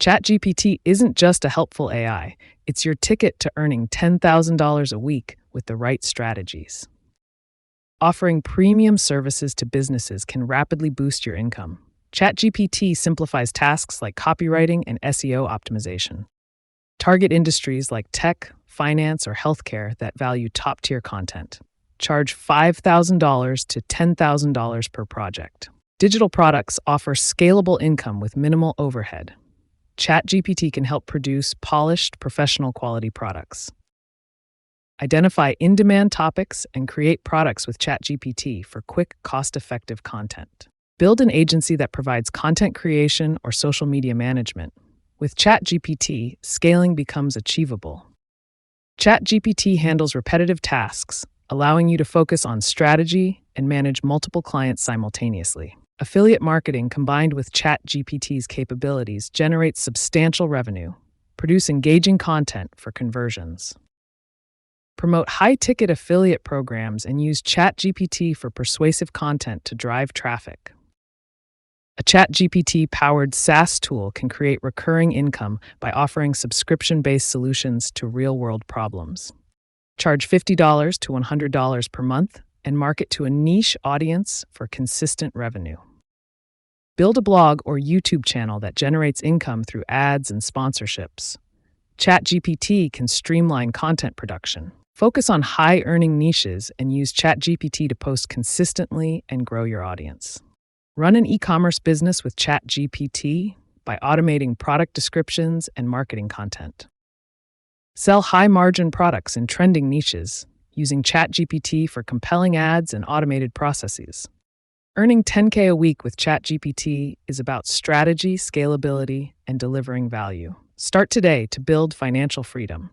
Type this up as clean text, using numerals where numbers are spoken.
ChatGPT isn't just a helpful AI, it's your ticket to earning $10,000 a week with the right strategies. Offering premium services to businesses can rapidly boost your income. ChatGPT simplifies tasks like copywriting and SEO optimization. Target industries like tech, finance, or healthcare that value top-tier content. Charge $5,000 to $10,000 per project. Digital products offer scalable income with minimal overhead. ChatGPT can help produce polished, professional quality products. Identify in-demand topics and create products with ChatGPT for quick, cost-effective content. Build an agency that provides content creation or social media management. With ChatGPT, scaling becomes achievable. ChatGPT handles repetitive tasks, allowing you to focus on strategy and manage multiple clients simultaneously. Affiliate marketing combined with ChatGPT's capabilities generates substantial revenue. Produce engaging content for conversions. Promote high-ticket affiliate programs and use ChatGPT for persuasive content to drive traffic. A ChatGPT-powered SaaS tool can create recurring income by offering subscription-based solutions to real-world problems. Charge $50 to $100 per month and market to a niche audience for consistent revenue. Build a blog or YouTube channel that generates income through ads and sponsorships. ChatGPT can streamline content production. Focus on high-earning niches and use ChatGPT to post consistently and grow your audience. Run an e-commerce business with ChatGPT by automating product descriptions and marketing content. Sell high-margin products in trending niches using ChatGPT for compelling ads and automated processes. Earning $10K a week with ChatGPT is about strategy, scalability, and delivering value. Start today to build financial freedom.